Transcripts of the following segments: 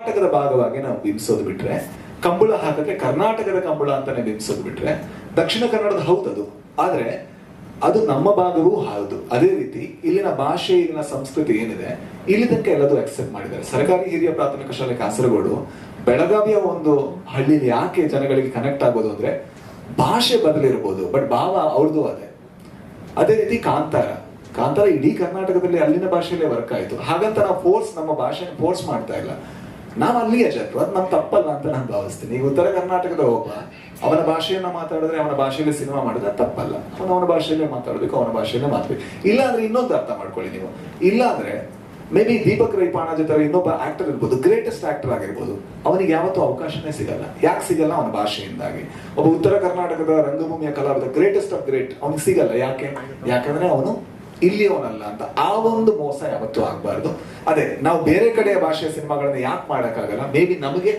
ಕರ್ನಾಟಕದ ಭಾಗವಾಗಿ ನಾವು ಬಿಂಬಿಸೋದು ಬಿಟ್ರೆ, ಕಂಬಳ ಹಾಕಕ್ಕೆ ಕರ್ನಾಟಕದ ಕಂಬಳ ಅಂತಾನೆ ಬಿಂಬಿಸೋದು ಬಿಟ್ರೆ, ದಕ್ಷಿಣ ಕನ್ನಡದ ಹೌದದು, ಆದ್ರೆ ಅದು ನಮ್ಮ ಭಾಗವೂ ಹೌದು. ಅದೇ ರೀತಿ ಇಲ್ಲಿನ ಭಾಷೆ, ಇಲ್ಲಿನ ಸಂಸ್ಕೃತಿ ಏನಿದೆ, ಇಲ್ಲಿ ತನಕ ಎಲ್ಲದೂ ಅಕ್ಸೆಪ್ಟ್ ಮಾಡಿದ್ದಾರೆ. ಸರ್ಕಾರಿ ಹಿರಿಯ ಪ್ರಾಥಮಿಕ ಶಾಲೆ ಕಾಸರಗೋಡು ಬೆಳಗಾವಿಯ ಒಂದು ಹಳ್ಳಿಲಿ ಯಾಕೆ ಜನಗಳಿಗೆ ಕನೆಕ್ಟ್ ಆಗೋದು ಅಂದ್ರೆ ಭಾಷೆ ಬದಲಿರ್ಬೋದು, ಬಟ್ ಭಾವ ಅವ್ರದ್ದು ಅದೇ ರೀತಿ ಕಾಂತಾರ ಇಡೀ ಕರ್ನಾಟಕದಲ್ಲಿ ಅಲ್ಲಿನ ಭಾಷೆಯಲ್ಲೇ ವರ್ಕ್ ಆಯ್ತು. ಹಾಗಂತ ನಾವು ನಮ್ಮ ಭಾಷೆನ ಫೋರ್ಸ್ ಮಾಡ್ತಾ ಇಲ್ಲ. ನಾವು ಅಲ್ಲಿಯ ಜನರು, ಅದು ನಮ್ ತಪ್ಪಲ್ಲ ಅಂತ ನಾನು ಭಾವಿಸ್ತೀನಿ. ಈಗ ಉತ್ತರ ಕರ್ನಾಟಕದ ಒಬ್ಬ ಅವನ ಭಾಷೆಯನ್ನ ಮಾತಾಡಿದ್ರೆ, ಅವನ ಭಾಷೆಯಲ್ಲಿ ಸಿನಿಮಾ ಮಾಡಿದ್ರೆ ತಪ್ಪಲ್ಲ. ಅವನ ಭಾಷೆಯಲ್ಲೇ ಮಾತಾಡ್ಬೇಕು, ಅವನ ಭಾಷೆಯಲ್ಲೇ ಮಾತಾಡ್ಬೇಕು. ಇಲ್ಲ ಅಂದ್ರೆ ಇನ್ನೊಂದು ಅರ್ಥ ಮಾಡ್ಕೊಳ್ಳಿ ನೀವು, ಇಲ್ಲ ಅಂದ್ರೆ ಮೇ ಬಿ ದೀಪಕ್ ರೈ ಪಾಣಾಜಿ ತರ ಇನ್ನೊಬ್ಬ ಆಕ್ಟರ್ ಇರ್ಬೋದು, ಗ್ರೇಟೆಸ್ಟ್ ಆಕ್ಟರ್ ಆಗಿರ್ಬೋದು, ಅವನಿಗೆ ಯಾವತ್ತೂ ಅವಕಾಶನೇ ಸಿಗಲ್ಲ. ಯಾಕೆ ಸಿಗಲ್ಲ? ಅವನ ಭಾಷೆಯಿಂದಾಗಿ. ಒಬ್ಬ ಉತ್ತರ ಕರ್ನಾಟಕದ ರಂಗಭೂಮಿಯ ಕಲಾವಿದ, ಗ್ರೇಟೆಸ್ಟ್ ಆಫ್ ಗ್ರೇಟ್, ಅವನಿಗೆ ಸಿಗಲ್ಲ. ಯಾಕಂದ್ರೆ ಅವನು ಇಲ್ಲಿಯವನಲ್ಲ ಅಂತ. ಆ ಒಂದು ಮೋಸ ಯಾವತ್ತೂ ಆಗ್ಬಾರ್ದು. ಅದೇ ನಾವು ಬೇರೆ ಕಡೆಯ ಭಾಷೆಯ ಸಿನಿಮಾಗಳನ್ನ ಯಾಕೆ ಮಾಡಕ್ಕಾಗಲ್ಲ? ಮೇ ಬಿ ನಮಗೆ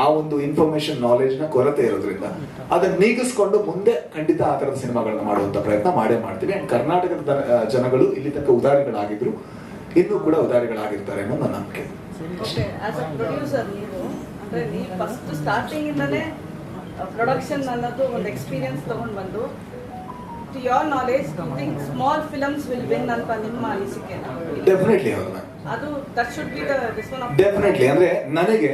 ಆ ಒಂದು ಇನ್ಫಾರ್ಮೇಶನ್ ನಾಲೆಜ್ ನ ಕೊರತೆ ಇರೋದ್ರಿಂದ ಅದನ್ನ ನೀಗಿಸ್ಕೊಂಡು ಮುಂದೆ ಖಂಡಿತ ಆ ತರದ ಸಿನಿಮಾಗಳನ್ನ ಮಾಡುವಂತ ಪ್ರಯತ್ನ ಮಾಡ್ತೀವಿ. ಅಂಡ್ ಕರ್ನಾಟಕದ ಜನಗಳು ಇಲ್ಲಿ ತನಕ ಉದಾರಿಗಳಾಗಿದ್ರು, ಇನ್ನೂ ಕೂಡ ಉದಾರಿಗಳಾಗಿರ್ತಾರೆ ಅನ್ನೋ ನನ್ನ ನಂಬಿಕೆ. ಫಸ್ಟ್ ಸ್ಟಾರ್ಟಿಂಗ್ ಇಂದನೇ ಪ್ರೊಡಕ್ಷನ್ ಅನ್ನೋದು ಒಂದು ಎಕ್ಸ್ಪೀರಿಯನ್ಸ್ ತಗೊಂಡ್ ಬಂದು, to your knowledge, do you think small films will win ಅಂತ ನಿಮ್ಮ ಅನಿಸಿಕೆ? ಡೆಫಿನೆಟ್ಲಿ ಅದು that should be this one of definitely. ಅಂದ್ರೆ ನನಗೆ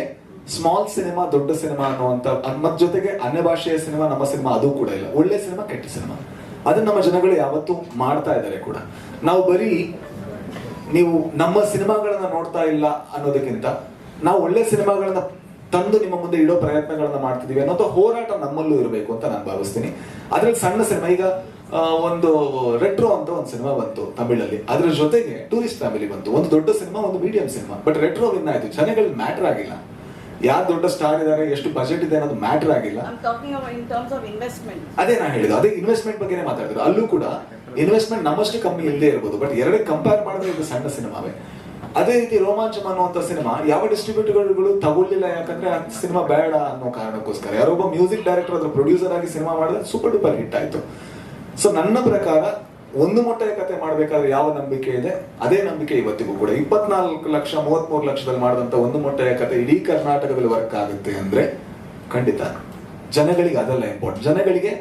ಸ್ಮಾಲ್ ಸಿನಿಮಾ, ದೊಡ್ಡ ಸಿನಿಮಾ ಅನ್ನುವಂತ ಮತ್ ಜೊತೆಗೆ ಅನ್ಯ ಭಾಷೆಯ ಸಿನಿಮಾ, ನಮ್ಮ ಸಿನಿಮಾ ಅದು ಕೂಡ ಇಲ್ಲ. ಒಳ್ಳೆ ಸಿನಿಮಾ, ಕೆಟ್ಟ ಸಿನಿಮಾ, ಅದನ್ನ ನಮ್ಮ ಜನಗಳು ಯಾವತ್ತೂ ಮಾಡ್ತಾ ಇದ್ದಾರೆ ಕೂಡ. ನಾವು ಬರೀ ನೀವು ನಮ್ಮ ಸಿನಿಮಾಗಳನ್ನ ನೋಡ್ತಾ ಇಲ್ಲ ಅನ್ನೋದಕ್ಕಿಂತ, ನಾವು ಒಳ್ಳೆ ಸಿನಿಮಾಗಳನ್ನ ತಂದು ನಿಮ್ಮ ಮುಂದೆ ಇಡೋ ಪ್ರಯತ್ನಗಳನ್ನ ಮಾಡ್ತಿದೀವಿ ಅನ್ನೋದು ಹೋರಾಟ ನಮ್ಮಲ್ಲೂ ಇರಬೇಕು ಅಂತ ನಾನು ಭಾವಿಸ್ತೀನಿ. ಅದ್ರಲ್ಲಿ ಸಣ್ಣ ಸಿನಿಮಾ, ಈಗ ಒಂದು ರೆಟ್ರೋ ಅಂತ ಒಂದು ಸಿನಿಮಾ ಬಂತು ತಮಿಳಲ್ಲಿ, ಅದ್ರ ಜೊತೆಗೆ ಟೂರಿಸ್ಟ್ ಫ್ಯಾಮಿಲಿ ಬಂತು. ಒಂದು ದೊಡ್ಡ ಸಿನಿಮಾ, ಒಂದು medium cinema, but retro win ಆಯ್ತು. ಜನಗಳಿಗೆ ಮ್ಯಾಟರ್ ಆಗಿಲ್ಲ ಯಾರು ದೊಡ್ಡ ಸ್ಟಾರ್ ಇದಾರೆ, ಎಷ್ಟು ಬಜೆಟ್ ಇದೆ ಅನ್ನೋದು ಮ್ಯಾಟರ್ ಆಗಿಲ್ಲ. ಅದೇ ನಾ ಹೇಳಿದ್ದು, ಅದೇ ಇನ್ವೆಸ್ಟ್ಮೆಂಟ್ ಬಗ್ಗೆನೇ ಮಾತಾಡಿದ್ರು. ಅಲ್ಲೂ ಕೂಡ ಇನ್ವೆಸ್ಟ್ಮೆಂಟ್ ನಮ್ಮಷ್ಟು ಕಮ್ಮಿ ಇಲ್ಲದೆ ಇರ್ಬೋದು, ಬಟ್ ಎರಡಕ್ಕೆ ಕಂಪೇರ್ ಮಾಡಿದ್ರೆ ಇದು ಸಣ್ಣ ಸಿನಿಮಾವೇ. ಅದೇ ರೀತಿ ರೋಮಾಂಚನ ಅನ್ನುವಂತ ಸಿನಿಮಾ ಯಾವ ಡಿಸ್ಟ್ರಿಬ್ಯೂಟರ್ಗಳು ತಗೊಳ್ಳಿಲ್ಲ, ಯಾಕಂದ್ರೆ ಆ ಸಿನಿಮಾ ಬೇಡ ಅನ್ನೋ ಕಾರಣಕ್ಕೋಸ್ಕರ. ಯಾರೊಬ್ಬ ಮ್ಯೂಸಿಕ್ ಡೈರೆಕ್ಟರ್ ಅದ್ರ ಪ್ರೊಡ್ಯೂಸರ್ ಆಗಿ ಸಿನಿಮಾ ಮಾಡಿದ್ರೆ ಸೂಪರ್ ಡೂಪರ್ ಹಿಟ್ ಆಯ್ತು. ಸೊ ನನ್ನ ಪ್ರಕಾರ ಒಂದು ಮೊಟ್ಟೆಯ ಕತೆ ಮಾಡ್ಬೇಕಾದ್ರೆ ಯಾವ ನಂಬಿಕೆ ಇದೆ, ಅದೇ ನಂಬಿಕೆ ಇವತ್ತಿಗೂ ಕೂಡ. 24 ಲಕ್ಷ 33 ಲಕ್ಷದಲ್ಲಿ ಮಾಡಿದಂತ ಒಂದು ಮೊಟ್ಟೆಯ ಕತೆ ಇಡೀ ಕರ್ನಾಟಕದಲ್ಲಿ ವರ್ಕ್ ಆಗುತ್ತೆ ಅಂದ್ರೆ ಖಂಡಿತ ಜನಗಳಿಗೆ ಅದೆಲ್ಲ ಇಂಪಾರ್ಟೆಂಟ್. ಜನಗಳಿಗೆ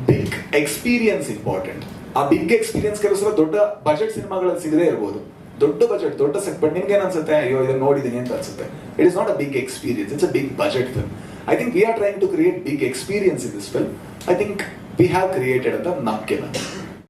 ಬಿಗ್ ಎಕ್ಸ್ಪೀರಿಯನ್ಸ್ ಇಂಪಾರ್ಟೆಂಟ್. ಆ ಬಿಗ್ ಎಕ್ಸ್ಪೀರಿಯನ್ಸ್ ಕೆಲವು ಸಲ ದೊಡ್ಡ ಬಜೆಟ್ ಸಿನಿಮಾಗಳಲ್ಲಿ ಸಿಗದೇ ಇರ್ಬೋದು, ದೊಡ್ಡ ಬಜೆಟ್, ದೊಡ್ಡ ಸೆಟ್, ಬಟ್ ನಿಮ್ಗೆ ಏನ್ ಅನ್ಸುತ್ತೆ? ಅಯ್ಯೋ ಇದನ್ನ ನೋಡಿದೀನಿ ಅಂತ ಅನ್ಸುತ್ತೆ. It is not a big experience, it's a big budget film. I think we are trying to create big experience in this film. I think we have created ಅಂತ ನಂಬಿಕೆ.